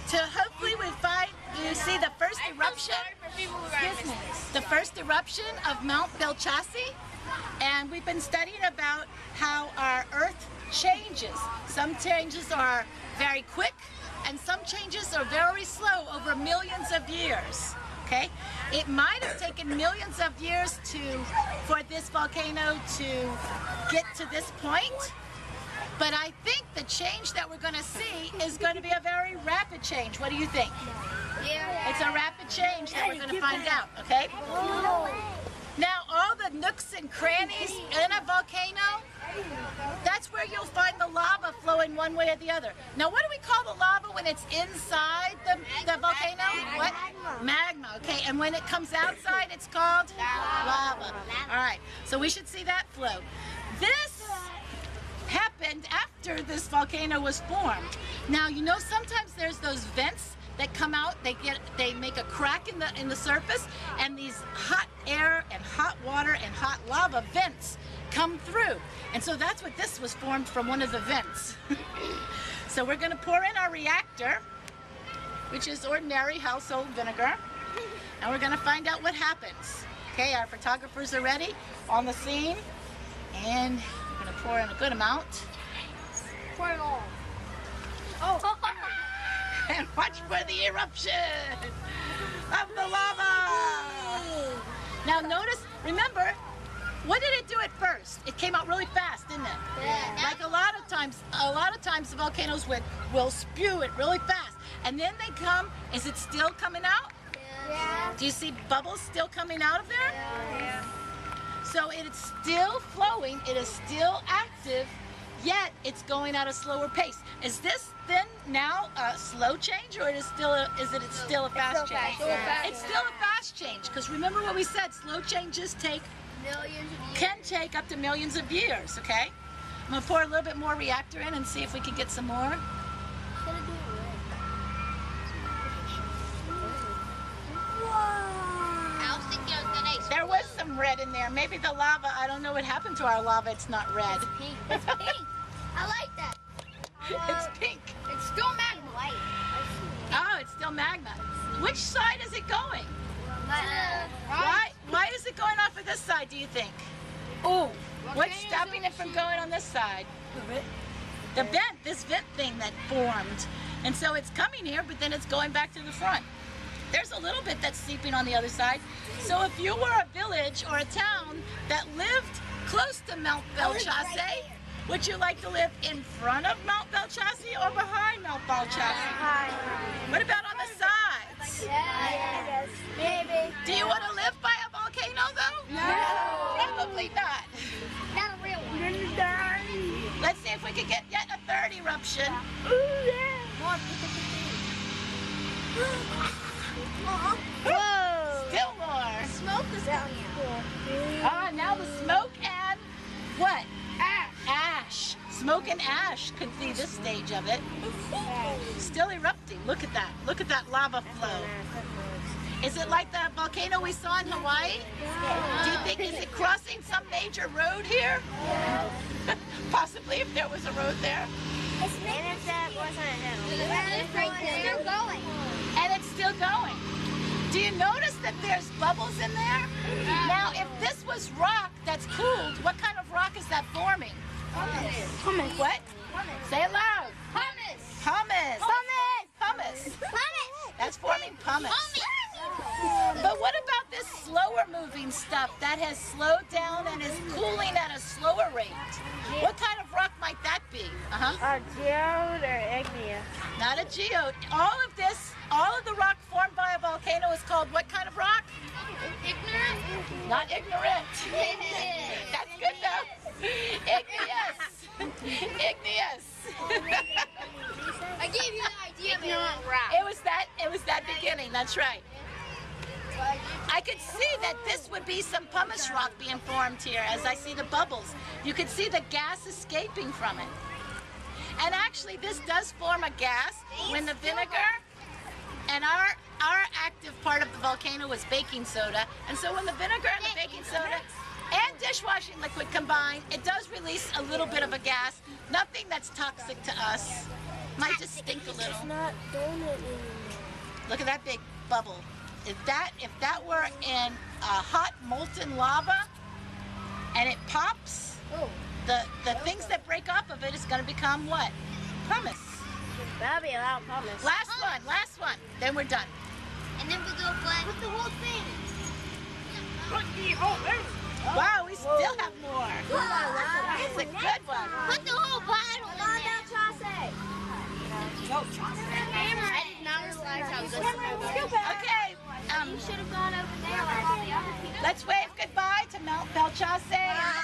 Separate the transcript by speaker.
Speaker 1: to hopefully you see the first eruption. The first eruption of Mount Belle Chasse, and we've been studying about how our Earth changes. Some changes are very quick, and some changes are very slow over millions of years. Okay, it might have taken millions of years for this volcano to get to this point. But I think the change that we're going to see is going to be a very rapid change. What do you think?
Speaker 2: Yeah.
Speaker 1: It's a rapid change that we're going to find out, okay? Now, all the nooks and crannies in a volcano, that's where you'll find the lava flowing one way or the other. Now, what do we call the lava when it's inside the volcano? What? Magma, okay. And when it comes outside, it's called? Lava. All right, so we should see that flow. This happened after this volcano was formed. Now, you know, sometimes there's those vents that come out, they make a crack in the surface, and these hot air and hot water and hot lava vents come through. And so that's what this was formed from, one of the vents. So we're going to pour in our reactor, which is ordinary household vinegar, and we're going to find out what happens. Okay, our photographers are ready on the scene, and we're going to pour in a good amount.
Speaker 2: Pour it all.
Speaker 1: Oh. And watch for the eruption of the lava. Now notice, remember, what did it do at first? It came out really fast, didn't it?
Speaker 2: Yeah.
Speaker 1: Like a lot of times the volcanoes will spew it really fast. And then they come, is it still coming out?
Speaker 2: Yeah.
Speaker 1: Do you see bubbles still coming out of there?
Speaker 2: Yeah.
Speaker 1: So it's still flowing, it is still active, yet it's going at a slower pace. Is this then now a slow change, or is it still a fast change? It's still a fast change, because remember what we said, slow changes can take up to millions of years, okay? I'm going to pour a little bit more reactor in and see if we can get some more. There was some red in there. Maybe the lava, I don't know what happened to our lava, it's not red.
Speaker 2: It's pink. It's pink. I like that.
Speaker 1: It's pink.
Speaker 2: It's still magma.
Speaker 1: Oh, it's still magma. Which side is it going? Why is it going off of this side, do you think? Oh, what's stopping it from going on this side? The vent, this vent thing that formed. And so it's coming here, but then it's going back to the front. There's a little bit that's seeping on the other side. So if you were a village or a town that lived close to Mount Belle Chasse, would you like to live in front of Mount Belle Chasse or behind Mount Belle Chasse? What about on the sides?
Speaker 2: Yes. Maybe.
Speaker 1: Do you want to live by a volcano though?
Speaker 2: No.
Speaker 1: Probably not.
Speaker 2: Not a real one.
Speaker 1: Let's see if we can get yet a third eruption.
Speaker 2: More.
Speaker 1: Whoa! Still more.
Speaker 2: Smoke is down here.
Speaker 1: Ah, now the smoke and what? Ash. Smoke and ash could be this stage of it. Still erupting. Look at that. Look at that lava flow. Is it like the volcano we saw in Hawaii? Do you think, is it crossing some major road here? Possibly, if there was a road there.
Speaker 2: And if that wasn't a hill. It's still going.
Speaker 1: And it's still going. Do you notice that there's bubbles in there? Now, if this was rock that's cooled, what kind of rock is that forming?
Speaker 2: Hummus.
Speaker 1: What?
Speaker 2: Hummus.
Speaker 1: Say it loud.
Speaker 2: Hummus.
Speaker 1: Pumice.
Speaker 2: Hummus.
Speaker 1: Pumice.
Speaker 2: Hummus.
Speaker 1: That's forming pumice. But what about this slower moving stuff that has slowed down and is cooling at a slower rate? What kind of rock might that be?
Speaker 3: A geode or igneous?
Speaker 1: Not a geode. All of the rock formed by a volcano is called what kind of rock?
Speaker 2: Ignorant.
Speaker 1: Not ignorant. That's good though. Igneous. Igneous.
Speaker 2: I gave you an idea, man.
Speaker 1: It was that beginning. That's right. I could see that this would be some pumice rock being formed here as I see the bubbles. You could see the gas escaping from it. And actually this does form a gas when the vinegar, and our active part of the volcano was baking soda, and so when the vinegar and the baking soda and dishwashing liquid combine, it does release a little bit of a gas, nothing that's toxic to us. Might just stink a little.
Speaker 2: It's not doing it anymore.
Speaker 1: Look at that big bubble. If that were in hot molten lava and it pops, the things that break off of it is going to become what? Pumice.
Speaker 2: That'll be a lot of pumice.
Speaker 1: Last one. Then we're done.
Speaker 2: And then we go play with the whole thing.
Speaker 1: Wow, we still have more. It's a good one.
Speaker 2: Put the whole bottle in there. I did not realize how good it was.
Speaker 1: Okay.
Speaker 2: You should have gone over there like all the other people.
Speaker 1: Let's wave goodbye to Belle Chasse.